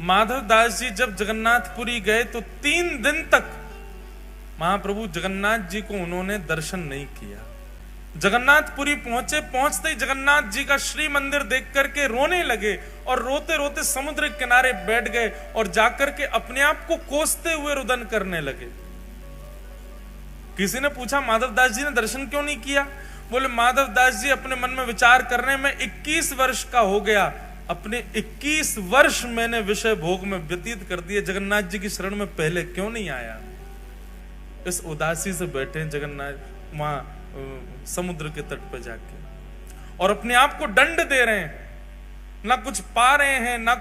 माधव दास जी जब जगन्नाथपुरी गए तो 3 दिन तक महाप्रभु जगन्नाथ जी को उन्होंने दर्शन नहीं किया। जगन्नाथपुरी पहुंचे, पहुंचते ही जगन्नाथ जी का श्री मंदिर देख करके रोने लगे और रोते रोते समुद्र के किनारे बैठ गए और जाकर के अपने आप को कोसते हुए रुदन करने लगे। किसी ने पूछा माधव दास जी ने दर्शन क्यों नहीं किया? बोले माधव दास जी अपने मन में विचार करने में 21 वर्ष का हो गया, अपने 21 वर्ष मैंने विषय भोग में व्यतीत कर दिए, जगन्नाथ जी की शरण में पहले क्यों नहीं आया? इस उदासी से बैठे जगन्नाथ वहां समुद्र के तट पर जाके और अपने आप को दंड दे रहे हैं। ना कुछ पा रहे हैं, ना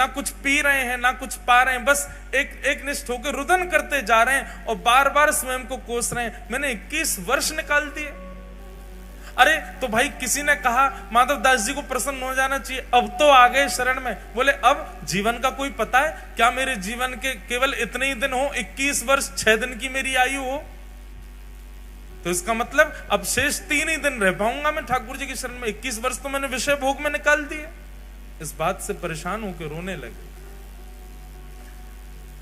कुछ पी रहे हैं, ना कुछ पा रहे हैं, बस एक निष्ठ होकर रुदन करते जा रहे हैं और बार बार स्वयं को कोस रहे हैं, मैंने 21 वर्ष निकाल दिए। अरे तो भाई किसी ने कहा माधव दास जी को प्रसन्न हो जाना चाहिए, अब तो आ गए शरण में। बोले अब जीवन का कोई पता है क्या? मेरे जीवन के केवल इतने ही दिन हो, 21 वर्ष 6 दिन की मेरी आयु हो, तो इसका मतलब अब शेष 3 ही दिन रह पाऊंगा मैं ठाकुर जी की शरण में। 21 वर्ष तो मैंने विषय भोग में निकाल दिए। इस बात से परेशान होकर रोने लगे।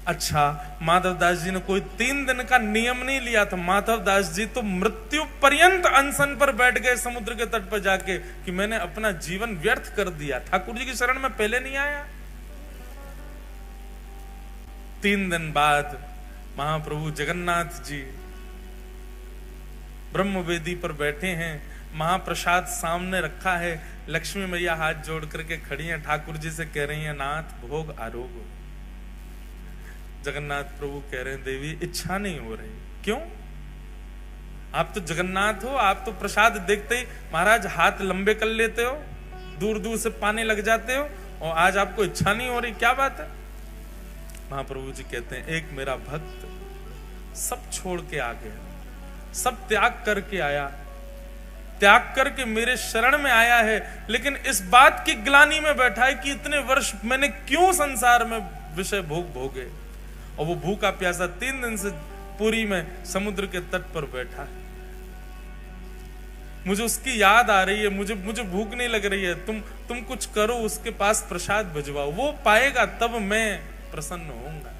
अच्छा, माधव दास जी ने कोई 3 दिन का नियम नहीं लिया था। माधव दास जी तो मृत्यु पर्यंत अनशन पर बैठ गए समुद्र के तट पर जाके कि मैंने अपना जीवन व्यर्थ कर दिया, ठाकुर जी की शरण में पहले नहीं आया। 3 दिन बाद महाप्रभु जगन्नाथ जी ब्रह्मवेदी पर बैठे हैं, महाप्रसाद सामने रखा है, लक्ष्मी मैया हाथ जोड़ करके खड़ी हैं, ठाकुर जी से कह रही हैं नाथ भोग आरोग। जगन्नाथ प्रभु कह रहे हैं देवी इच्छा नहीं हो रही। क्यों? आप तो जगन्नाथ हो, आप तो प्रसाद देखते ही महाराज हाथ लंबे कर लेते हो, दूर दूर से पाने लग जाते हो, और आज आपको इच्छा नहीं हो रही, क्या बात है? महाप्रभु जी कहते हैं एक मेरा भक्त सब छोड़ के आ गया, सब त्याग करके आया, त्याग करके मेरे शरण में आया है, लेकिन इस बात की ग्लानि में बैठा है कि इतने वर्ष मैंने क्यों संसार में विषय भोग भोगे। और वो भूखा प्यासा 3 दिन से पुरी में समुद्र के तट पर बैठा है। मुझे उसकी याद आ रही है, मुझे भूख नहीं लग रही है, तुम कुछ करो, उसके पास प्रसाद भिजवाओ, वो पाएगा तब मैं प्रसन्न होऊंगा।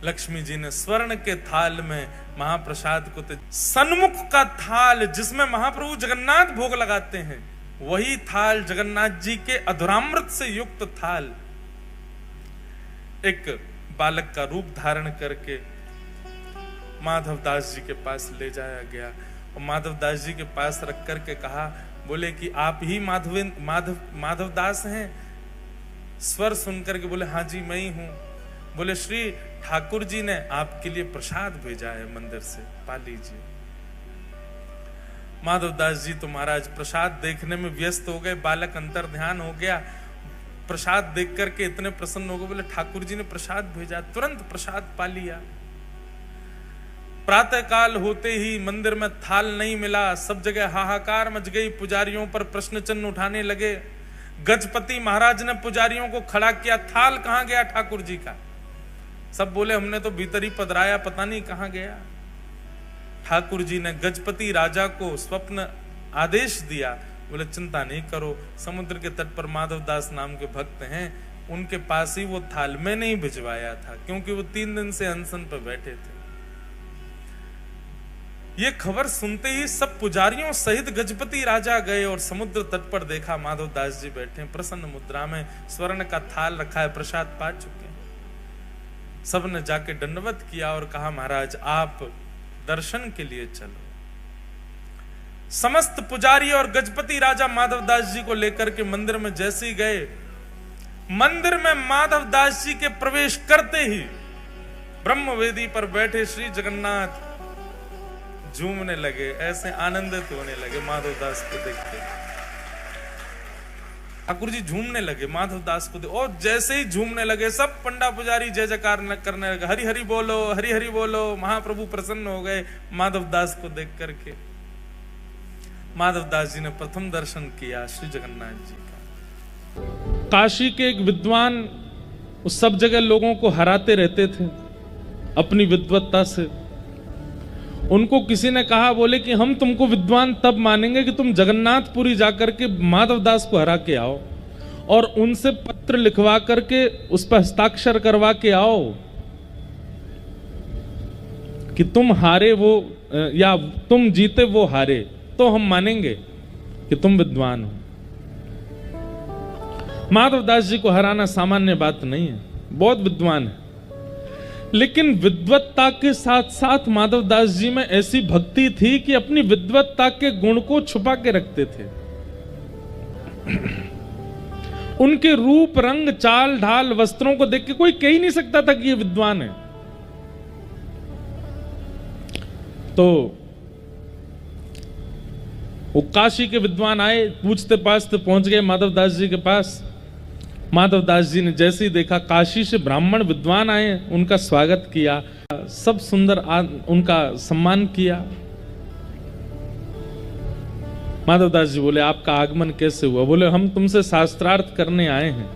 लक्ष्मी जी ने स्वर्ण के थाल में महाप्रसाद को सन्मुख का थाल जिसमें महाप्रभु जगन्नाथ भोग लगाते हैं, वही थाल जगन्नाथ जी के अधुरामृत से युक्त थाल एक बालक का रूप धारण करके माधव दास जी के पास ले जाया गया और माधव दास जी के पास रख करके कहा, बोले कि आप ही माधव दास हैं? स्वर सुनकर के बोले हाँ जी मैं ही हूं। बोले श्री ठाकुर जी ने आपके लिए प्रसाद भेजा है मंदिर से, पा लीजिए। माधव दास जी तो महाराज प्रसाद देखने में व्यस्त हो गए, बालक अंतर ध्यान हो गया, प्रसाद देख करके इतने प्रसन्न हो गए, बोले ठाकुर जी ने प्रसाद भेजा, तुरंत प्रसाद पा लिया। प्रातः काल होते ही मंदिर में थाल नहीं मिला, सब जगह हाहाकार मच गई, पुजारियों पर प्रश्न चिन्ह उठाने लगे। गजपति महाराज ने पुजारियों को खड़ा किया, थाल कहां गया ठाकुर जी का? सब बोले हमने तो भीतर ही पधराया, पता नहीं कहां गया। ठाकुर जी ने गजपति राजा को स्वप्न आदेश दिया, बोले चिंता नहीं करो, समुद्र के तट पर माधव दास नाम के भक्त हैं, उनके पास ही वो थाल मैंने ही भिजवाया था, क्योंकि वो 3 दिन से अनशन पर बैठे थे। ये खबर सुनते ही सब पुजारियों सहित गजपति राजा गए और समुद्र तट पर देखा माधव दास जी बैठे प्रसन्न मुद्रा में, स्वर्ण का थाल रखा है, प्रसाद पा चुके। सब ने जाके दंडवत किया और कहा महाराज आप दर्शन के लिए चलो। समस्त पुजारी और गजपति राजा माधव दास जी को लेकर के मंदिर में जैसे ही गए, मंदिर में माधव दास जी के प्रवेश करते ही ब्रह्मवेदी पर बैठे श्री जगन्नाथ झूमने लगे, ऐसे आनंदित होने लगे माधव दास को देख के। ठाकुर जी झूमने लगे माधव दास को, और जैसे ही झूमने लगे सब पंडा पुजारी जय जयकार करने लगे, हरि हरि बोलो, हरि हरि बोलो। महाप्रभु प्रसन्न हो गए माधव दास को देख करके। माधव दास जी ने प्रथम दर्शन किया श्री जगन्नाथ जी का। काशी के एक विद्वान उस सब जगह लोगों को हराते रहते थे अपनी विद्वत्ता से। उनको किसी ने कहा, बोले कि हम तुमको विद्वान तब मानेंगे कि तुम जगन्नाथपुरी जाकर के माधव दास को हरा के आओ। और उनसे पत्र लिखवा करके उस पर हस्ताक्षर करवा के आओ कि तुम हारे वो या तुम जीते वो हारे, तो हम मानेंगे कि तुम विद्वान हो। माधवदास जी को हराना सामान्य बात नहीं है, बहुत विद्वान है। लेकिन विद्वत्ता के साथ साथ माधवदास जी में ऐसी भक्ति थी कि अपनी विद्वत्ता के गुण को छुपा के रखते थे। उनके रूप, रंग, चाल ढाल, वस्त्रों को देख के कोई कह ही नहीं सकता था कि ये विद्वान है। तो वो काशी के विद्वान आए, पूछते पाछते पहुंच गए माधवदास जी के पास। माधवदास जी ने जैसे ही देखा काशी से ब्राह्मण विद्वान आए, उनका स्वागत किया, सब सुंदर उनका सम्मान किया। माधवदास जी बोले, आपका आगमन कैसे हुआ? बोले, हम तुमसे शास्त्रार्थ करने आए हैं,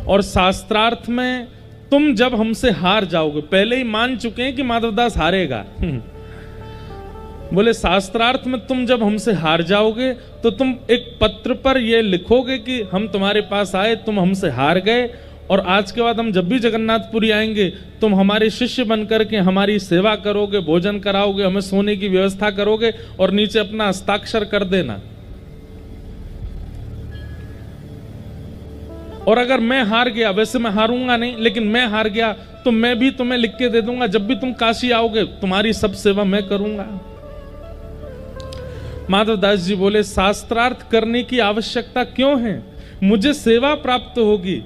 और शास्त्रार्थ में तुम जब हमसे हार जाओगे, पहले ही मान चुके हैं कि माधवदास हारेगा। बोले, शास्त्रार्थ में तुम जब हमसे हार जाओगे तो तुम एक पत्र पर यह लिखोगे कि हम तुम्हारे पास आए, तुम हमसे हार गए, और आज के बाद हम जब भी जगन्नाथपुरी आएंगे तुम हमारे शिष्य बनकर के हमारी सेवा करोगे, भोजन कराओगे, हमें सोने की व्यवस्था करोगे, और नीचे अपना हस्ताक्षर कर देना। और अगर मैं हार गया, वैसे मैं हारूंगा नहीं, लेकिन मैं हार गया तो मैं भी तुम्हें लिख के दे दूंगा, जब भी तुम काशी आओगे तुम्हारी सब सेवा मैं करूंगा। माधवदास जी बोले, शास्त्रार्थ करने की आवश्यकता क्यों है? मुझे सेवा प्राप्त होगी,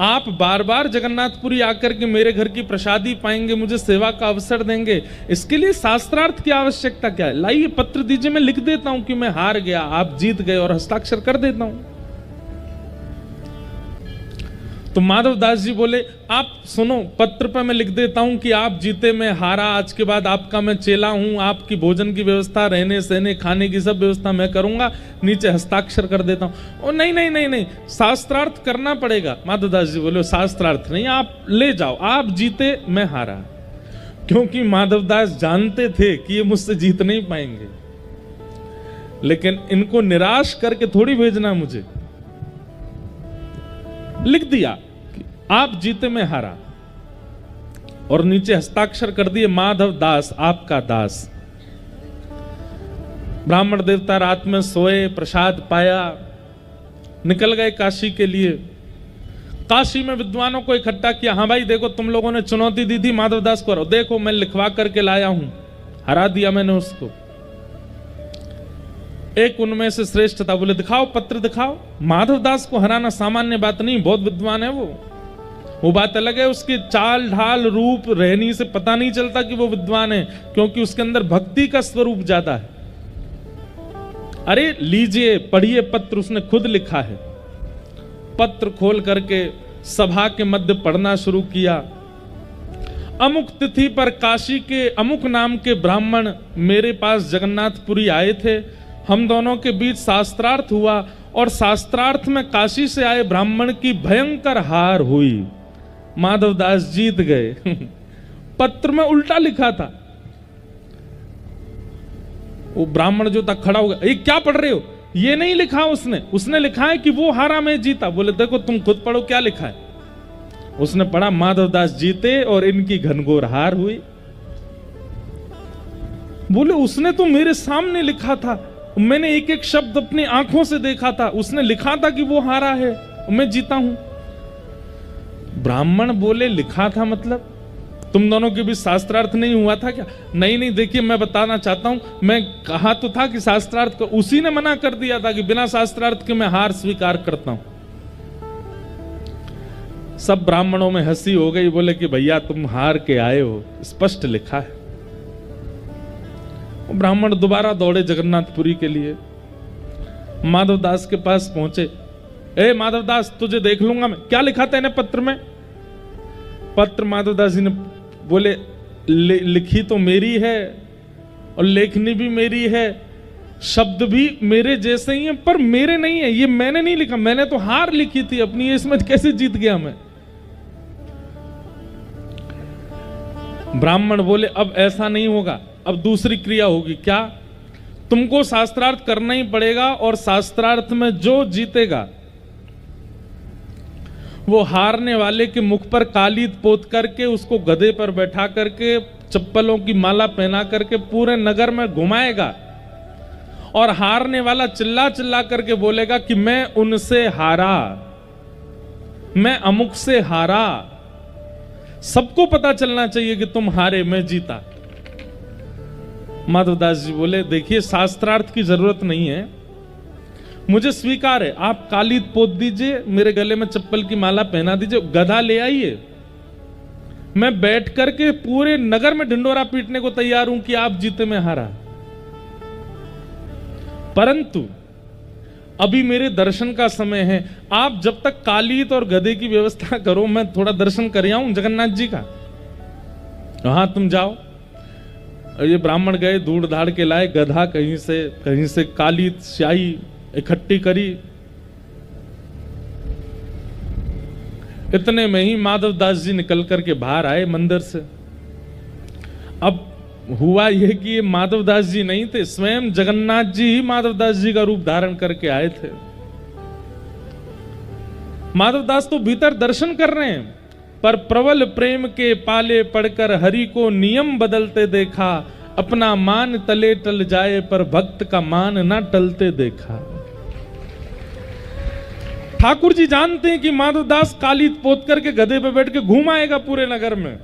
आप बार बार जगन्नाथपुरी आकर के मेरे घर की प्रसादी पाएंगे, मुझे सेवा का अवसर देंगे, इसके लिए शास्त्रार्थ की आवश्यकता क्या है? लाइए पत्र दीजिए, मैं लिख देता हूं कि मैं हार गया, आप जीत गए, और हस्ताक्षर कर देता हूं। तो माधवदास जी बोले, आप सुनो, पत्र पर मैं लिख देता हूं कि आप जीते, मैं हारा, आज के बाद आपका मैं चेला हूं, आपकी भोजन की व्यवस्था, रहने सहने खाने की सब व्यवस्था मैं करूंगा, नीचे हस्ताक्षर कर देता हूं। ओ नहीं नहीं नहीं नहीं, शास्त्रार्थ करना पड़ेगा। माधवदास जी बोले, शास्त्रार्थ नहीं, आप ले जाओ, आप जीते मैं हारा। क्योंकि माधवदास जानते थे कि ये मुझसे जीत नहीं पाएंगे, लेकिन इनको निराश करके थोड़ी भेजना मुझे। लिख दिया कि आप जीते मैं हारा, और नीचे हस्ताक्षर कर दिए, माधव दास आपका दास। ब्राह्मण देवता रात में सोए, प्रसाद पाया, निकल गए काशी के लिए। काशी में विद्वानों को इकट्ठा किया, हाँ भाई देखो, तुम लोगों ने चुनौती दी थी माधवदास को, देखो मैं लिखवा करके लाया हूं, हरा दिया मैंने उसको। एक उनमें से श्रेष्ठ था, बोले दिखाओ पत्र दिखाओ। माधवदास को हराना सामान्य बात नहीं, बहुत विद्वान है वो बात अलग है, उसकी चाल ढाल रूप रहनी से पता नहीं चलता कि वो विद्वान है, क्योंकि उसके अंदर भक्ति का स्वरूप ज्यादा है। अरे लीजिए पढ़िए पत्र, उसने खुद लिखा है। पत्र खोल करके सभा के मध्य पढ़ना शुरू किया। अमुक तिथि पर काशी के अमुक नाम के ब्राह्मण मेरे पास जगन्नाथपुरी आए थे, हम दोनों के बीच शास्त्रार्थ हुआ, और शास्त्रार्थ में काशी से आए ब्राह्मण की भयंकर हार हुई, माधवदास जीत गए। पत्र में उल्टा लिखा था। वो ब्राह्मण जो था खड़ा हो गया, ये क्या पढ़ रहे हो? ये नहीं लिखा उसने लिखा है कि वो हारा मैं जीता। बोले देखो तुम खुद पढ़ो क्या लिखा है। उसने पढ़ा, माधवदास जीते और इनकी घनघोर हार हुई। बोले उसने तो मेरे सामने लिखा था, मैंने एक एक शब्द अपनी आंखों से देखा था, उसने लिखा था कि वो हारा है, मैं जीता हूं। ब्राह्मण बोले लिखा था मतलब तुम दोनों के बीच शास्त्रार्थ नहीं हुआ था क्या? नहीं देखिए मैं बताना चाहता हूं, मैं कहा तो था कि शास्त्रार्थ को, उसी ने मना कर दिया था कि बिना शास्त्रार्थ के मैं हार स्वीकार करता हूं। सब ब्राह्मणों में हंसी हो गई, बोले कि भैया तुम हार के आए हो, स्पष्ट लिखा है। ब्राह्मण दोबारा दौड़े जगन्नाथपुरी के लिए, माधवदास के पास पहुंचे। ए माधवदास तुझे देख लूंगा मैं, क्या लिखा था इन्हें पत्र में? पत्र माधवदास जी ने बोले लिखी तो मेरी है और लेखनी भी मेरी है, शब्द भी मेरे जैसे ही हैं, पर मेरे नहीं है, ये मैंने नहीं लिखा, मैंने तो हार लिखी थी अपनी, इसमें कैसे जीत गया मैं? ब्राह्मण बोले अब ऐसा नहीं होगा, अब दूसरी क्रिया होगी। क्या? तुमको शास्त्रार्थ करना ही पड़ेगा, और शास्त्रार्थ में जो जीतेगा वो हारने वाले के मुख पर कालीत पोत करके उसको गधे पर बैठा करके चप्पलों की माला पहना करके पूरे नगर में घुमाएगा और हारने वाला चिल्ला चिल्ला करके बोलेगा कि मैं उनसे हारा, मैं अमुक से हारा। सबको पता चलना चाहिए कि तुम हारे, मैं जीता। माधवदास जी बोले देखिए शास्त्रार्थ की जरूरत नहीं है, मुझे स्वीकार है, आप कालीत पोत दीजिए, मेरे गले में चप्पल की माला पहना दीजिए, गधा ले आइए, मैं बैठ करके पूरे नगर में ढिंडोरा पीटने को तैयार हूं कि आप जीते मैं हारा। परंतु अभी मेरे दर्शन का समय है, आप जब तक कालीत और गधे की व्यवस्था करो, मैं थोड़ा दर्शन कर आऊं जगन्नाथ जी का। वहां तुम जाओ। ये ब्राह्मण गए, धूड़ धाड़ के लाए गधा, कहीं से कालीत स्याही इकट्ठी करी। इतने में ही माधवदास जी निकल करके बाहर आए मंदिर से। अब हुआ यह कि ये माधवदास जी नहीं थे, स्वयं जगन्नाथ जी ही माधवदास जी का रूप धारण करके आए थे। माधवदास तो भीतर दर्शन कर रहे हैं, पर प्रबल प्रेम के पाले पड़कर हरि को नियम बदलते देखा, अपना मान तले टल जाए पर भक्त का मान ना टलते देखा। ठाकुर जी जानते हैं कि माधवदास कालीत पोत करके गधे पे बैठ के घूम आएगा पूरे नगर में,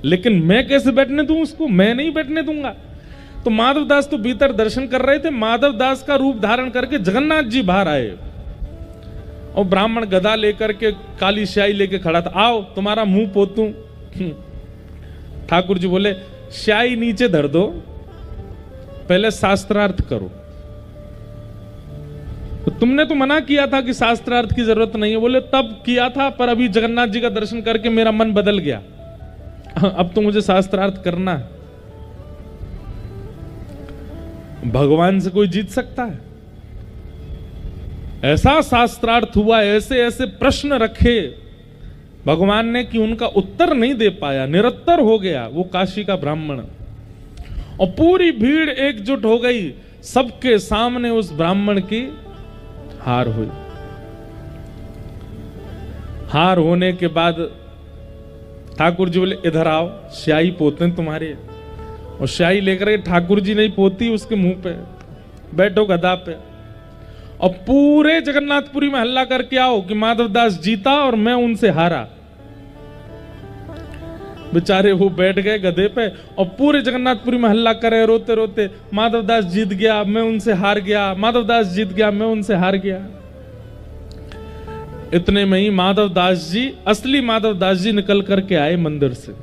लेकिन मैं कैसे बैठने दूं उसको, मैं नहीं बैठने दूंगा। तो माधवदास तो भीतर दर्शन कर रहे थे, माधवदास का रूप धारण करके जगन्नाथ जी बाहर आए और ब्राह्मण गधा लेकर के काली स्याही लेके खड़ा था, आओ तुम्हारा मुंह पोतूं। ठाकुर जी बोले स्याही नीचे धर दो, पहले शास्त्रार्थ करो। तो तुमने तो मना किया था कि शास्त्रार्थ की जरूरत नहीं है। बोले तब किया था, पर अभी जगन्नाथ जी का दर्शन करके मेरा मन बदल गया, अब तो मुझे शास्त्रार्थ करना है। भगवान से कोई जीत सकता है? ऐसा शास्त्रार्थ हुआ, ऐसे ऐसे प्रश्न रखे भगवान ने कि उनका उत्तर नहीं दे पाया, निरत्तर हो गया वो काशी का ब्राह्मण। और पूरी भीड़ एकजुट हो गई, सबके सामने उस ब्राह्मण की हार हुई। हार होने के बाद ठाकुर जी बोले इधर आओ, स्याही पोते तुम्हारे। और स्याही लेकर ठाकुर जी नहीं पोती उसके मुंह पे, बैठो गधा पे। और पूरे जगन्नाथपुरी में हल्ला करके आओ कि माधवदास जीता और मैं उनसे हारा। बेचारे वो बैठ गए गधे पे और पूरे जगन्नाथपुरी में हल्ला करे रोते रोते, माधवदास जीत गया मैं उनसे हार गया, माधवदास जीत गया मैं उनसे हार गया। इतने में ही माधवदास जी, असली माधवदास जी निकल करके आए मंदिर से।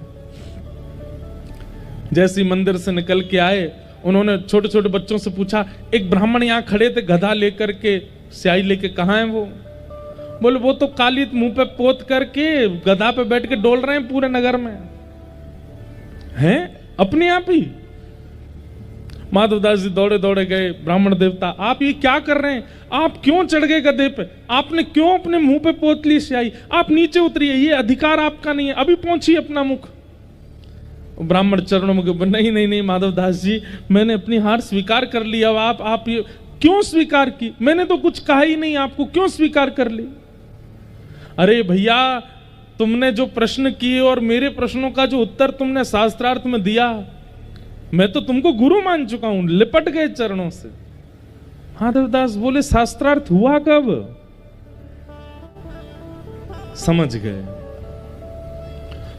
जैसे मंदिर से निकल के आए, उन्होंने छोटे छोटे बच्चों से पूछा, एक ब्राह्मण यहां खड़े थे गधा लेकर के, स्याही लेके, कहां है वो? बोले वो तो कालीत मुंह पे पोत करके गधा पे बैठ के डोल रहे हैं पूरे नगर में। हैं अपने आप ही? माधवदास जी दौड़े दौड़े गए, ब्राह्मण देवता आप ये क्या कर रहे हैं? आप क्यों चढ़ गए गधे पे? आपने क्यों अपने मुंह पे पोत ली स्याही? आप नीचे उतरिए, ये अधिकार आपका नहीं है, अभी पहुंचिए अपना मुख। ब्राह्मण चरणों में, नहीं नहीं नहीं माधवदास जी, मैंने अपनी हार स्वीकार कर ली। अब आप ये क्यों स्वीकार की? मैंने तो कुछ कहा ही नहीं आपको, क्यों स्वीकार कर ली? अरे भैया, तुमने जो प्रश्न किए और मेरे प्रश्नों का जो उत्तर तुमने शास्त्रार्थ में दिया, मैं तो तुमको गुरु मान चुका हूं। लिपट गए चरणों से। माधवदास बोले शास्त्रार्थ हुआ कब? समझ गए।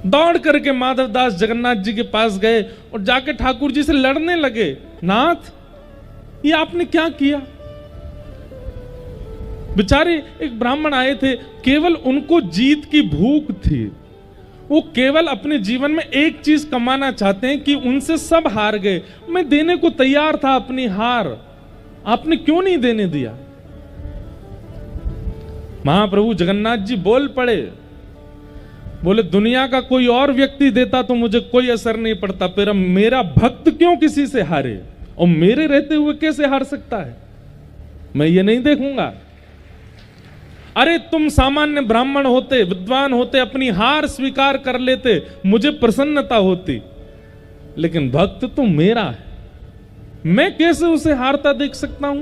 दौड़ करके माधवदास जगन्नाथ जी के पास गए और जाके ठाकुर जी से लड़ने लगे, नाथ ये आपने क्या किया? बेचारे एक ब्राह्मण आए थे, केवल उनको जीत की भूख थी। वो केवल अपने जीवन में एक चीज कमाना चाहते हैं कि उनसे सब हार गए, मैं देने को तैयार था अपनी हार, आपने क्यों नहीं देने दिया? महाप्रभु जगन्नाथ जी बोल पड़े, बोले दुनिया का कोई और व्यक्ति देता तो मुझे कोई असर नहीं पड़ता, पर मेरा भक्त क्यों किसी से हारे, और मेरे रहते हुए कैसे हार सकता है? मैं ये नहीं देखूंगा। अरे तुम सामान्य ब्राह्मण होते, विद्वान होते, अपनी हार स्वीकार कर लेते, मुझे प्रसन्नता होती, लेकिन भक्त तो मेरा है, मैं कैसे उसे हारता देख सकता हूं?